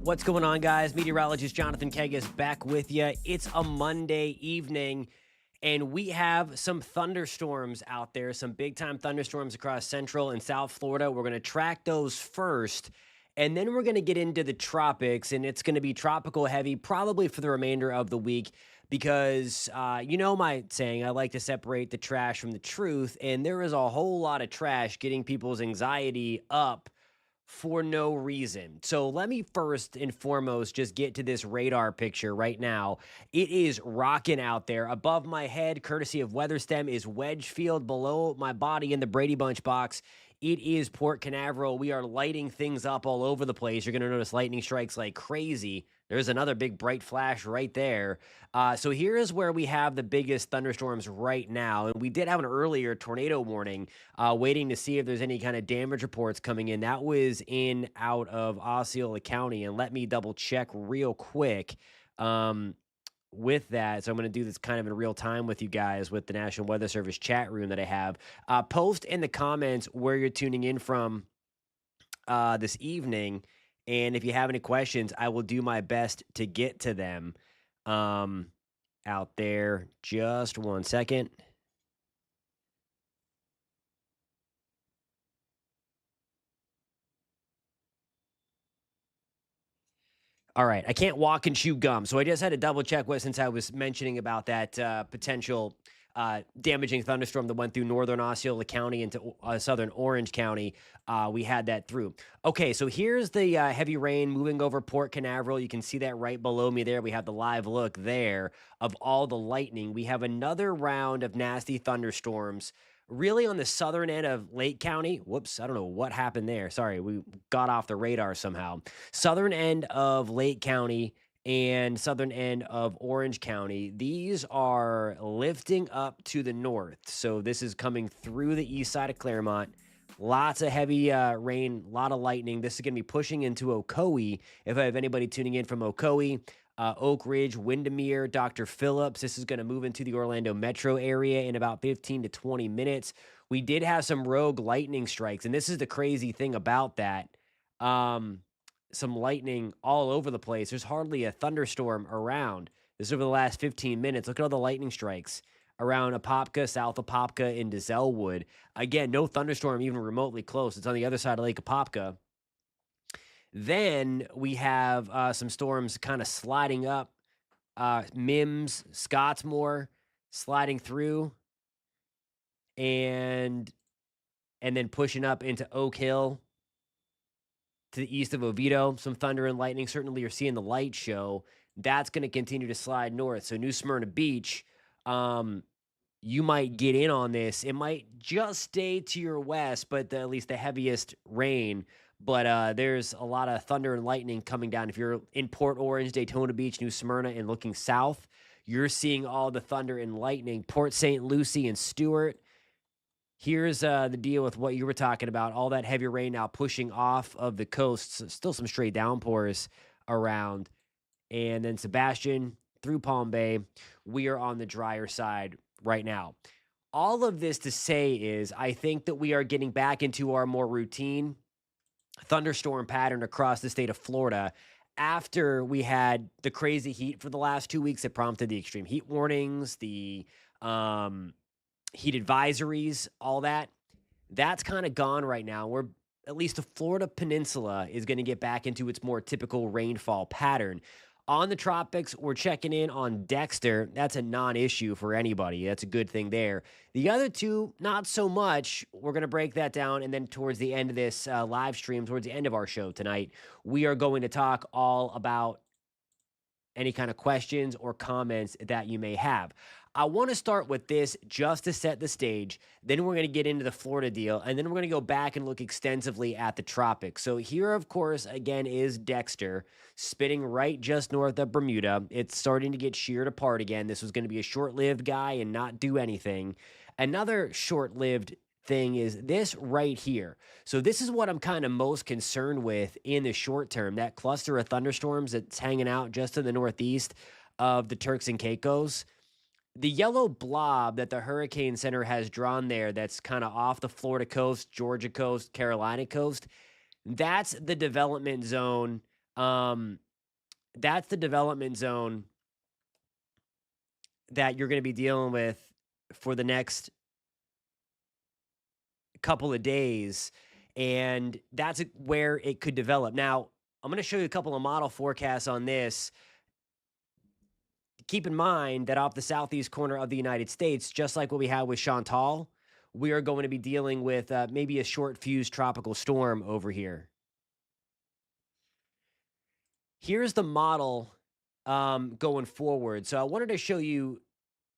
What's going on, guys? Meteorologist Jonathan Kegges back with you. It's a Monday evening, and we have some thunderstorms out there, some big time thunderstorms across Central and South Florida. We're going to track those first, and then we're going to get into the tropics, and it's going to be tropical heavy probably for the remainder of the week because you know my saying, I like to separate the trash from the truth, and there is a whole lot of trash getting people's anxiety up for no reason. So let me first and foremost just get to this radar picture right now. It is rocking out there. Above my head, courtesy of WeatherStem, is Wedgefield. Below my body in the Brady Bunch box, it is Port Canaveral. We are lighting things up all over the place. You're going to notice lightning strikes like crazy. There's another big bright flash right there. So here is where we have the biggest thunderstorms right now. And we did have an earlier tornado warning, waiting to see if there's any kind of damage reports coming in. That was in out of Osceola County. And let me double check real quick. With that, so I'm going to do this kind of in real time with you guys with the National Weather Service chat room that I have. Post in the comments where you're tuning in from this evening, and if you have any questions, I will do my best to get to them out there. Just one second. All right, I can't walk and chew gum, so I just had to double check what since I was mentioning about that potential damaging thunderstorm that went through northern Osceola County into southern Orange County. We had that through. Okay, so here's the heavy rain moving over Port Canaveral. You can see that right below me there. We have the live look there of all the lightning. We have another round of nasty thunderstorms really on the southern end of Lake County. Whoops, I don't know what happened there. Sorry, we got off the radar somehow. Southern end of Lake County and southern end of Orange County. These are lifting up to the north. So this is coming through the east side of Claremont. Lots of heavy rain, a lot of lightning. This is going to be pushing into Ocoee. If I have anybody tuning in from Ocoee, Oak Ridge, Windermere, Dr. Phillips. This is going to move into the Orlando metro area in about 15 to 20 minutes. We did have some rogue lightning strikes, and this is the crazy thing about that. Some lightning all over the place. There's hardly a thunderstorm around. This is over the last 15 minutes. Look at all the lightning strikes around Apopka, South Apopka, into Zellwood. Again, no thunderstorm even remotely close. It's on the other side of Lake Apopka. Then we have some storms kind of sliding up. Mims, Scottsmore sliding through. And then pushing up into Oak Hill to the east of Oviedo. Some thunder and lightning. Certainly you're seeing the light show. That's going to continue to slide north. So New Smyrna Beach, you might get in on this. It might just stay to your west, but at least the heaviest rain. But there's a lot of thunder and lightning coming down. If you're in Port Orange, Daytona Beach, New Smyrna, and looking south, you're seeing all the thunder and lightning. Port St. Lucie and Stewart. Here's the deal with what you were talking about. All that heavy rain now pushing off of the coast. Still some straight downpours around. And then Sebastian through Palm Bay. We are on the drier side right now. All of this to say is I think that we are getting back into our more routine thunderstorm pattern across the state of Florida after we had the crazy heat for the last 2 weeks that prompted the extreme heat warnings, the heat advisories, all that. That's kind of gone right now. We're at least the Florida peninsula is going to get back into its more typical rainfall pattern. On the tropics, we're checking in on Dexter. That's a non-issue for anybody. That's a good thing there. The other two, not so much. We're going to break that down, and then towards the end of this live stream, towards the end of our show tonight, we are going to talk all about any kind of questions or comments that you may have. I want to start with this just to set the stage. Then we're going to get into the Florida deal, and then we're going to go back and look extensively at the tropics. So here, of course, again, is Dexter spinning right just north of Bermuda. It's starting to get sheared apart again. This was going to be a short-lived guy and not do anything. Another short-lived thing is this right here. So this is what I'm kind of most concerned with in the short term, that cluster of thunderstorms that's hanging out just to the northeast of the Turks and Caicos. The yellow blob that the Hurricane Center has drawn there that's kind of off the Florida coast, Georgia coast, Carolina coast, that's the development zone Um, that's the development zone that you're going to be dealing with for the next couple of days. And that's where it could develop. Now, I'm going to show you a couple of model forecasts on this. Keep in mind that off the southeast corner of the United States, just like what we had with Chantal, we are going to be dealing with maybe a short fuse tropical storm over here. Here's the model going forward. So I wanted to show you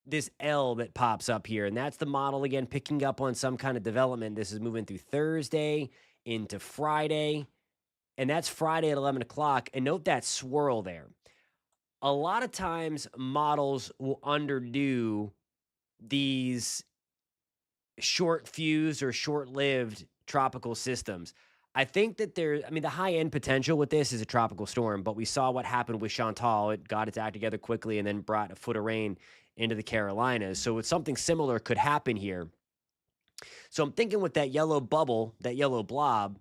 this L that pops up here, and that's the model again picking up on some kind of development. This is moving through Thursday into Friday, and that's Friday at 11 o'clock. And note that swirl there. A lot of times models will underdo these short fuse or short-lived tropical systems. I think that the high end potential with this is a tropical storm, but we saw what happened with Chantal. It got its act together quickly and then brought a foot of rain into the Carolinas. So it's something similar could happen here. So I'm thinking with that yellow bubble, that yellow blob,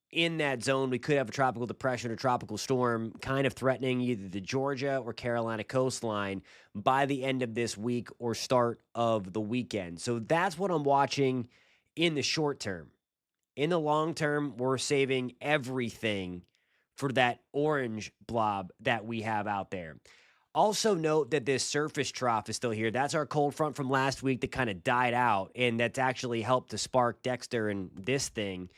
in that zone, we could have a tropical depression or tropical storm kind of threatening either the Georgia or Carolina coastline by the end of this week or start of the weekend. So that's what I'm watching in the short term. In the long term, we're saving everything for that orange blob that we have out there. Also note that this surface trough is still here. That's our cold front from last week that kind of died out, and that's actually helped to spark Dexter and this thing.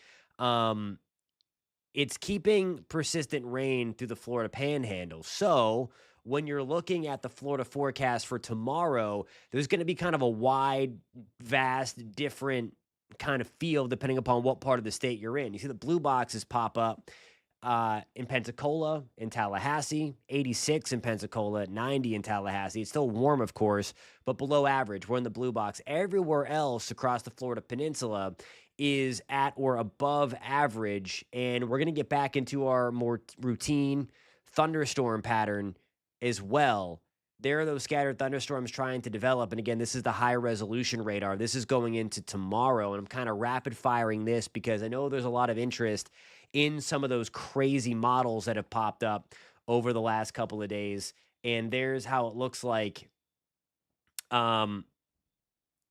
It's keeping persistent rain through the Florida Panhandle. So when you're looking at the Florida forecast for tomorrow, there's going to be kind of a wide, vast, different kind of feel depending upon what part of the state you're in. You see the blue boxes pop up in Pensacola, in Tallahassee, 86 in Pensacola, 90 in Tallahassee. It's still warm, of course, but below average. We're in the blue box. Everywhere else across the Florida Peninsula is at or above average, and we're going to get back into our more routine thunderstorm pattern as well. There are those scattered thunderstorms trying to develop, and again, this is the high resolution radar. This is going into tomorrow, and I'm kind of rapid firing this because I know there's a lot of interest in some of those crazy models that have popped up over the last couple of days, and there's how it looks like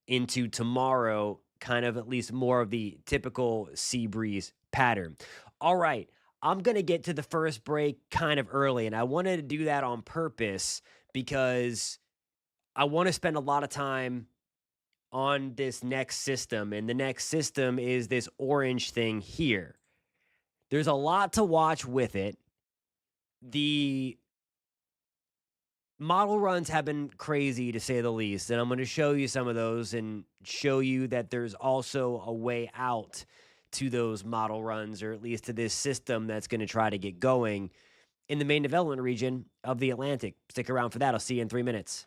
into tomorrow, kind of at least more of the typical sea breeze pattern. All right, I'm going to get to the first break kind of early, and I wanted to do that on purpose because I want to spend a lot of time on this next system, and the next system is this orange thing here. There's a lot to watch with it. The model runs have been crazy to say the least, and I'm going to show you some of those and show you that there's also a way out to those model runs, or at least to this system that's going to try to get going in the main development region of the Atlantic. Stick around for that. I'll see you in 3 minutes.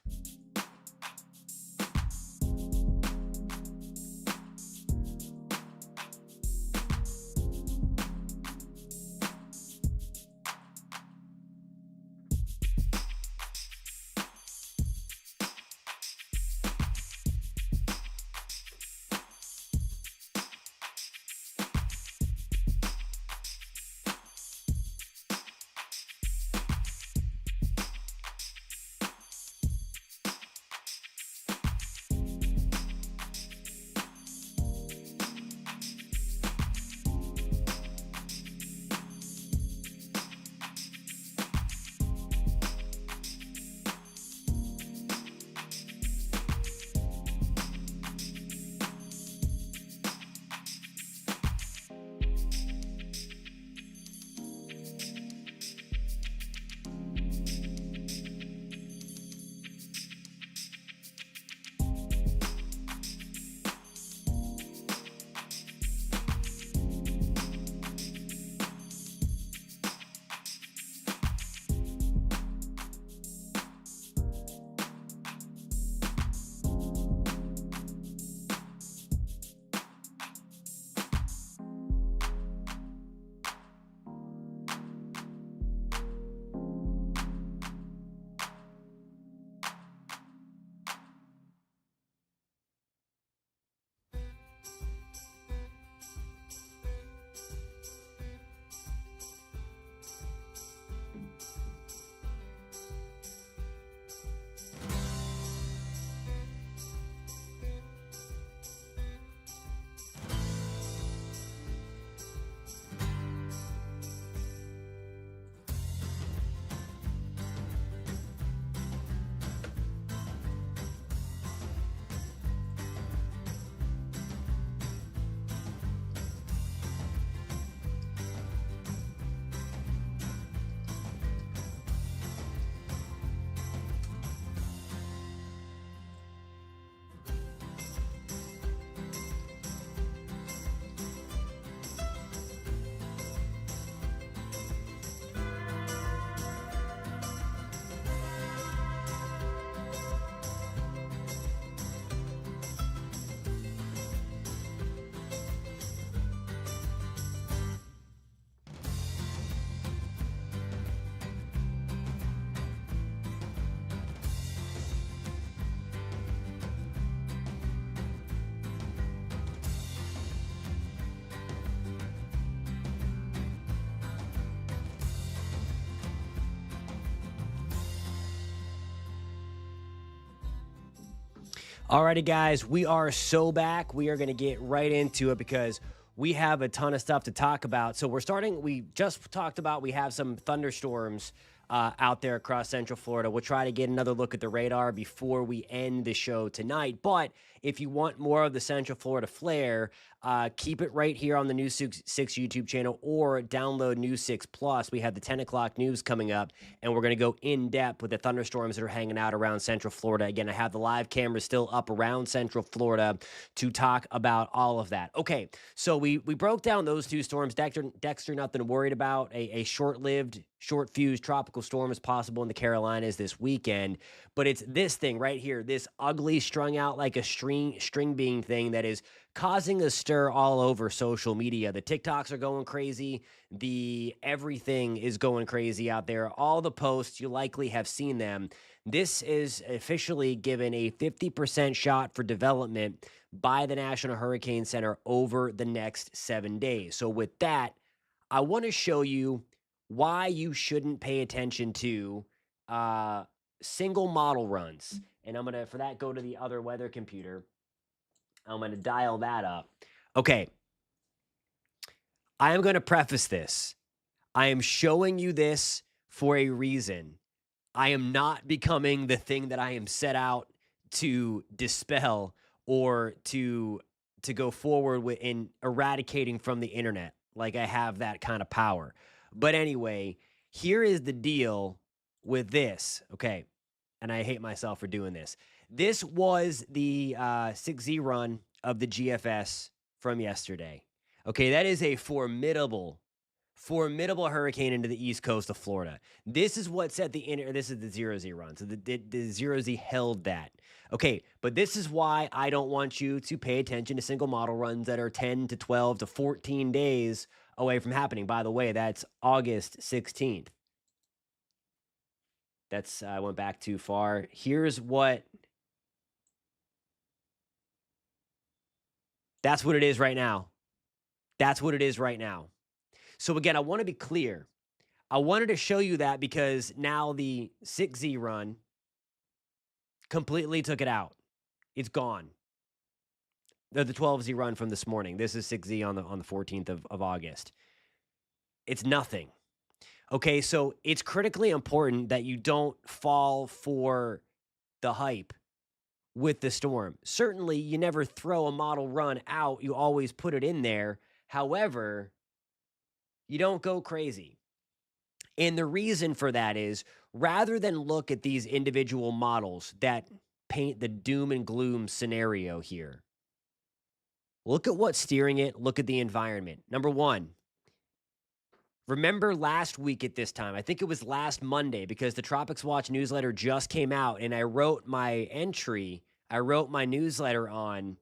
Alrighty, guys, we are so back. We are going to get right into it because we have a ton of stuff to talk about. So we just talked about, we have some thunderstorms out there across Central Florida. We'll try to get another look at the radar before we end the show tonight. But if you want more of the Central Florida flare, keep it right here on the News 6 YouTube channel or download News 6 Plus. We have the 10 o'clock news coming up, and we're going to go in depth with the thunderstorms that are hanging out around Central Florida. Again, I have the live cameras still up around Central Florida to talk about all of that. Okay, so we broke down those two storms. Dexter, nothing worried about. A short-lived, short-fused tropical storm is possible in the Carolinas this weekend, but it's this thing right here, this ugly strung out like a string bean thing that is causing a stir all over social media. The TikToks are going crazy. Everything is going crazy out there. All the posts, you likely have seen them. This is officially given a 50% shot for development by the National Hurricane Center over the next 7 days. So with that, I want to show you why you shouldn't pay attention to single model runs. And I'm going to, for that, go to the other weather computer. I'm going to dial that up. Okay. I am going to preface this. I am showing you this for a reason. I am not becoming the thing that I am set out to dispel or to go forward with in eradicating from the internet. Like I have that kind of power. But anyway, here is the deal with this. Okay. And I hate myself for doing this. This was the 6Z run of the GFS from yesterday. Okay, that is a formidable hurricane into the east coast of Florida. This is what set this is the 0Z run. So the 0Z held that. Okay, but this is why I don't want you to pay attention to single model runs that are 10 to 12 to 14 days away from happening. By the way, that's August 16th. I went back too far. Here's what. That's what it is right now. That's what it is right now. So again, I want to be clear. I wanted to show you that because now the 6Z run completely took it out. It's gone. The 12Z run from this morning. This is 6Z on the 14th of August. It's nothing. Okay, so it's critically important that you don't fall for the hype with the storm. Certainly, you never throw a model run out. You always put it in there. However, you don't go crazy. And the reason for that is rather than look at these individual models that paint the doom and gloom scenario here, look at what's steering it. Look at the environment. Number one, remember last week at this time, I think it was last Monday, because the Tropics Watch newsletter just came out and I wrote my newsletter on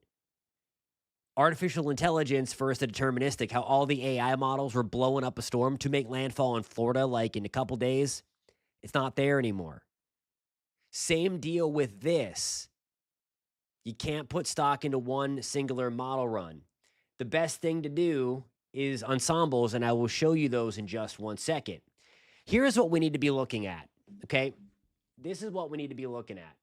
artificial intelligence versus the deterministic, how all the AI models were blowing up a storm to make landfall in Florida like in a couple days. It's not there anymore. Same deal with this. You can't put stock into one singular model run. The best thing to do is ensembles, and I will show you those in just 1 second. Here's what we need to be looking at, okay? This is what we need to be looking at.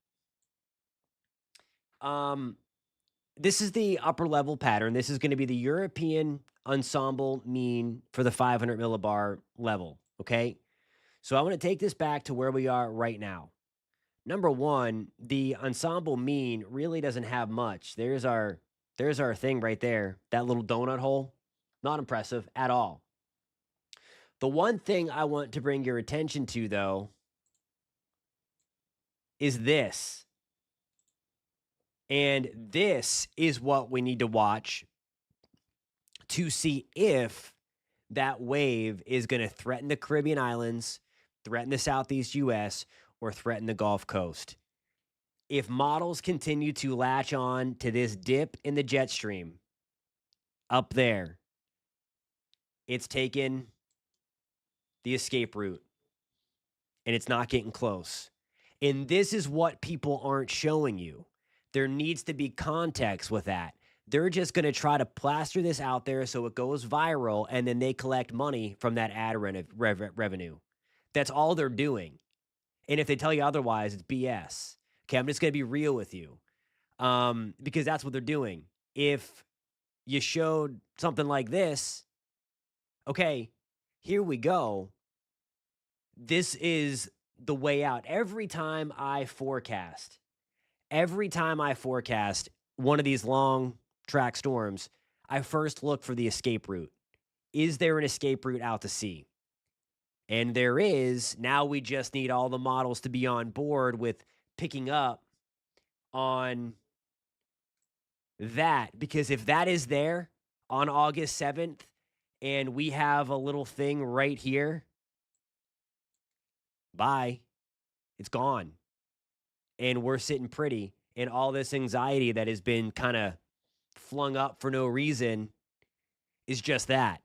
This is the upper level pattern. This is going to be the European ensemble mean for the 500 millibar level, okay? So I want to take this back to where we are right now. Number one, the ensemble mean really doesn't have much. There's our thing right there, that little donut hole. Not impressive at all. The one thing I want to bring your attention to, though, is this. And this is what we need to watch to see if that wave is going to threaten the Caribbean islands, threaten the Southeast U.S., or threaten the Gulf Coast. If models continue to latch on to this dip in the jet stream up there, it's taken the escape route, and it's not getting close. And this is what people aren't showing you. There needs to be context with that. They're just going to try to plaster this out there so it goes viral, and then they collect money from that ad revenue. That's all they're doing. And if they tell you otherwise, it's BS. Okay, I'm just going to be real with you. because that's what they're doing. If you showed something like this, okay, here we go. This is the way out. Every time I forecast one of these long track storms, I first look for the escape route. Is there an escape route out to sea? And there is. Now we just need all the models to be on board with picking up on that. Because if that is there on August 7th, and we have a little thing right here, bye. It's gone. And we're sitting pretty. And all this anxiety that has been kind of flung up for no reason is just that.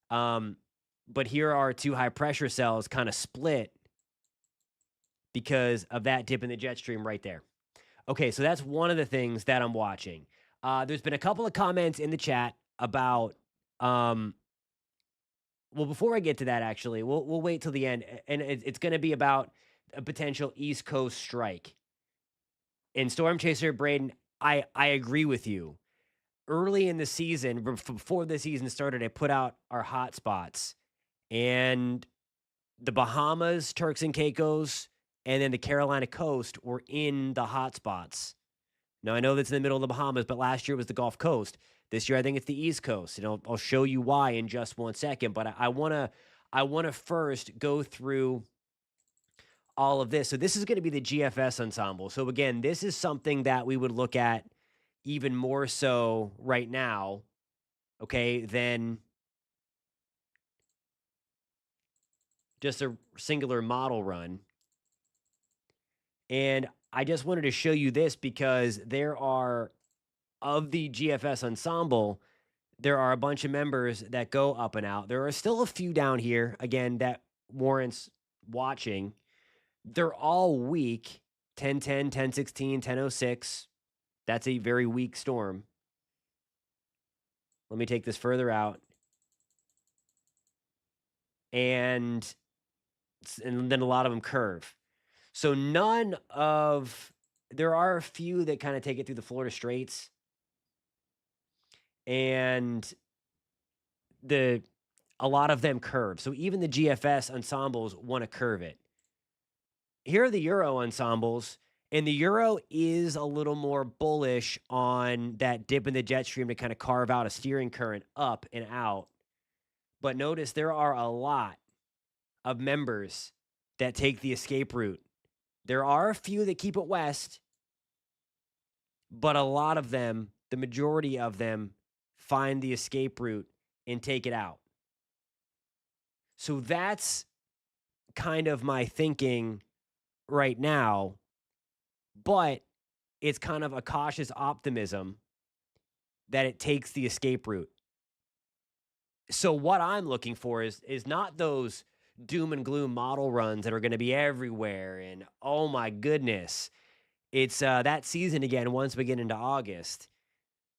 But here are two high pressure cells kind of split because of that dip in the jet stream right there. Okay, so that's one of the things that I'm watching. There's been a couple of comments in the chat about well, before I get to that, actually, we'll wait till the end, and it's going to be about a potential East Coast strike. And Storm Chaser Braden, I agree with you. Early in the season, before the season started, I put out our hot spots, and the Bahamas, Turks and Caicos, and then the Carolina coast were in the hot spots. Now, I know that's in the middle of the Bahamas, but last year it was the Gulf Coast. This year, I think it's the East Coast, and I'll show you why in just one second. But I wanna first go through all of this. So this is going to be the GFS ensemble. So again, this is something that we would look at even more so right now, okay, than just a singular model run. And I just wanted to show you this because there are, of the GFS ensemble, there are a bunch of members that go up and out. There are still a few down here, again, that warrants watching. They're all weak. 1010, 1016, 1006. That's a very weak storm. Let me take this further out. And then a lot of them curve. So there are a few that kind of take it through the Florida Straits. And a lot of them curve. So even the GFS ensembles want to curve it. Here are the Euro ensembles, and the Euro is a little more bullish on that dip in the jet stream to kind of carve out a steering current up and out. But notice there are a lot of members that take the escape route. There are a few that keep it west, but a lot of them, the majority of them, find the escape route and take it out. So that's kind of my thinking right now, but it's kind of a cautious optimism that it takes the escape route. So what I'm looking for is not those doom and gloom model runs that are going to be everywhere and oh my goodness, it's that season again once we get into August.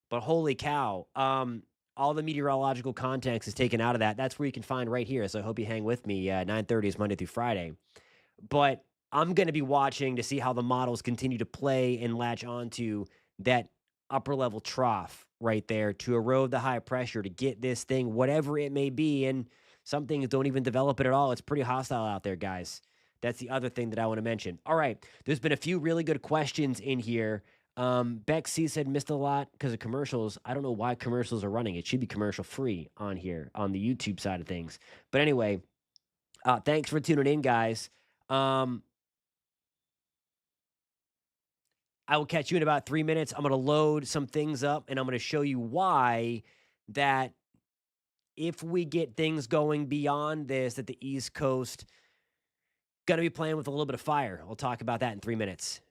But holy cow, all the meteorological context is taken out of that. That's where you can find right here. So I hope you hang with me. 9:30 is Monday through Friday. But I'm going to be watching to see how the models continue to play and latch onto that upper level trough right there to erode the high pressure to get this thing, whatever it may be. And some things don't even develop it at all. It's pretty hostile out there, guys. That's the other thing that I want to mention. All right. There's been a few really good questions in here. Beck C said missed a lot because of commercials. I don't know why commercials are running. It should be commercial free on here on the YouTube side of things. But anyway, thanks for tuning in, guys. I will catch you in about 3 minutes. I'm going to load some things up, and I'm going to show you why that if we get things going beyond this, that the East Coast going to be playing with a little bit of fire. We'll talk about that in 3 minutes.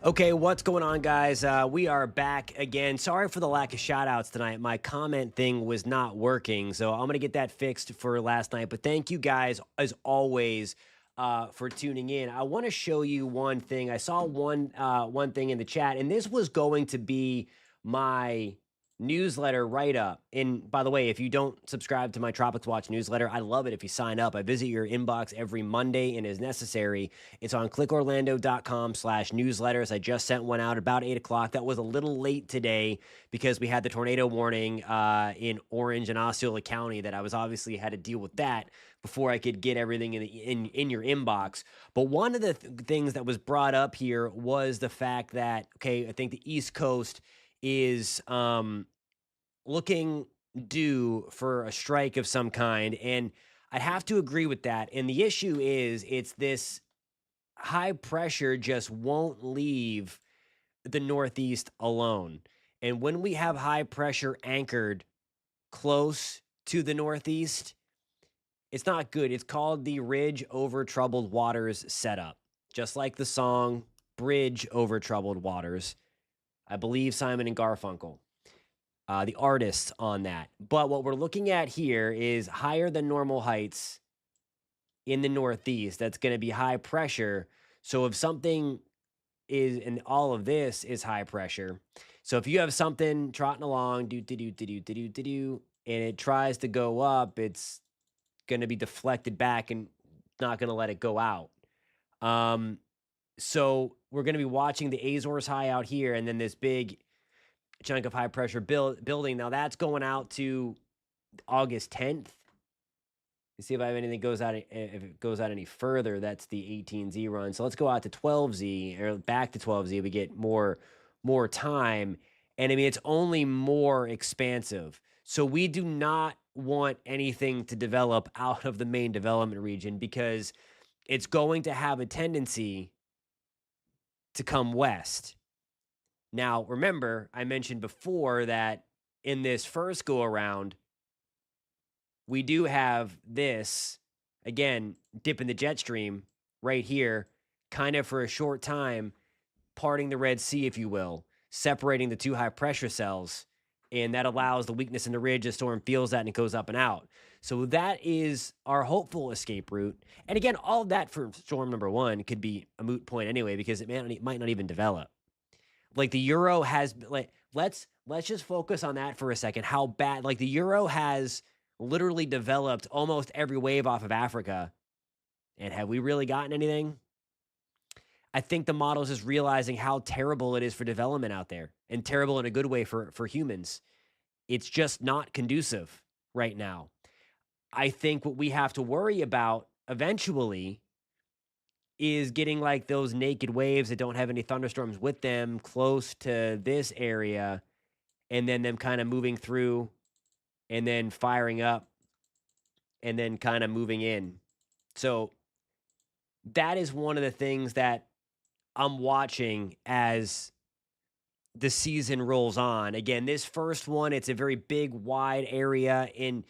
Okay, what's going on, guys? We are back again. Sorry for the lack of shout outs tonight. My comment thing was not working, so I'm going to get that fixed for last night. But thank you guys, as always, for tuning in. I want to show you one thing. I saw one thing in the chat, and this was going to be my newsletter write up. And by the way, if you don't subscribe to my Tropics Watch newsletter, I love it if you sign up. I visit your inbox every Monday and as necessary. It's on clickorlando.com/newsletters. I just sent one out about 8 o'clock. That was a little late today because we had the tornado warning in Orange and Osceola County that I was obviously had to deal with that before I could get everything in your inbox. But one of the things that was brought up here was the fact that, okay, I think the East Coast is looking due for a strike of some kind. And I'd have to agree with that. And the issue is it's this high pressure just won't leave the Northeast alone. And when we have high pressure anchored close to the Northeast, it's not good. It's called the Ridge Over Troubled Waters setup, just like the song Bridge Over Troubled Waters. I believe Simon and Garfunkel, the artists on that. But what we're looking at here is higher than normal heights in the Northeast. That's going to be high pressure. So if something is, and all of this is high pressure. So if you have something trotting along, and it tries to go up, it's going to be deflected back and not going to let it go out. So we're going to be watching the Azores high out here, and then this big chunk of high pressure building. Now that's going out to August 10th. Let's see if I have anything goes out. If it goes out any further, that's the 18Z run. So let's go out to 12Z or back to 12Z. We get more time, and I mean it's only more expansive. So we do not want anything to develop out of the main development region because it's going to have a tendency to come west. Now, remember, I mentioned before that in this first go around, we do have this, again, dip in the jet stream right here, kind of for a short time, parting the Red Sea, if you will, separating the two high pressure cells. And that allows the weakness in the ridge. The storm feels that and it goes up and out. So that is our hopeful escape route. And again, all of that for storm number one could be a moot point anyway, because it might not even develop. Like the Euro has, like, let's just focus on that for a second. How bad, like the Euro has literally developed almost every wave off of Africa. And have we really gotten anything? I think the model is just realizing how terrible it is for development out there, and terrible in a good way for humans. It's just not conducive right now. I think what we have to worry about eventually is getting like those naked waves that don't have any thunderstorms with them close to this area, and then them kind of moving through and then firing up and then kind of moving in. So that is one of the things that I'm watching as the season rolls on. Again, this first one, it's a very big, wide area. And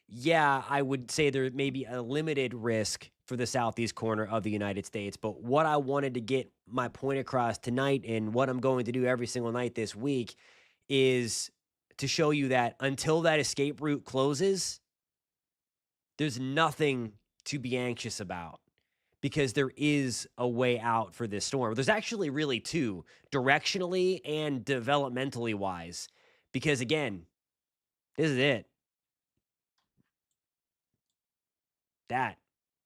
yeah, I would say there may be a limited risk for the southeast corner of the United States. But what I wanted to get my point across tonight, and what I'm going to do every single night this week, is to show you that until that escape route closes, there's nothing to be anxious about, because there is a way out for this storm. There's actually really two, directionally and developmentally wise, because again, this is it.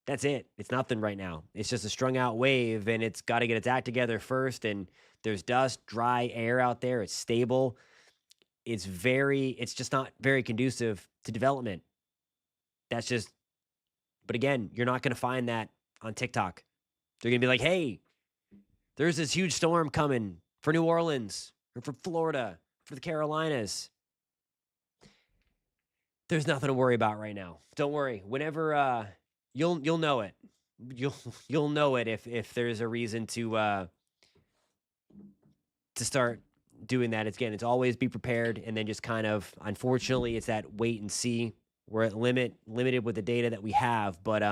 That's it. It's nothing right now. It's just a strung out wave, and it's got to get its act together first. And there's dust, dry air out there. It's stable. It's just not very conducive to development. That's just, but again, you're not going to find that on TikTok. They're going to be like, hey, there's this huge storm coming for New Orleans or for Florida, for the Carolinas. There's nothing to worry about right now. Don't worry. Whenever you'll know it. You'll know it if there's a reason to start doing that. It's always be prepared, and then just kind of, unfortunately, it's that wait and see. We're at limited with the data that we have, but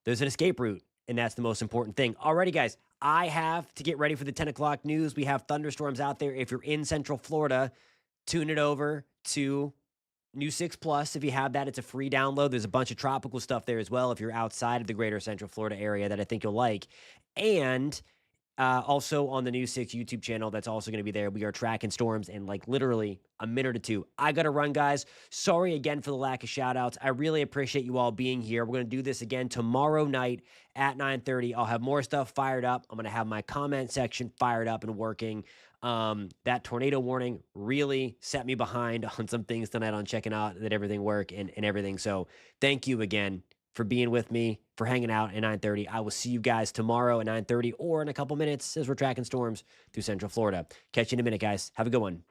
there's an escape route, and that's the most important thing. Alrighty, guys, I have to get ready for the 10 o'clock news. We have thunderstorms out there. If you're in Central Florida, tune it over to New 6 Plus. If you have that, it's a free download. There's a bunch of tropical stuff there as well if you're outside of the greater Central Florida area that I think you'll like. And also on the New 6 YouTube channel, that's also going to be there. We are tracking storms in like literally a minute or two. I got to run, guys. Sorry again for the lack of shout outs. I really appreciate you all being here. We're going to do this again tomorrow night at 9:30. I'll have more stuff fired up. I'm going to have my comment section fired up and working. That tornado warning really set me behind on some things tonight on checking out that everything work and everything. So thank you again for being with me, for hanging out at 9:30. I will see you guys tomorrow at 9:30 or in a couple minutes as we're tracking storms through Central Florida. Catch you in a minute, guys. Have a good one.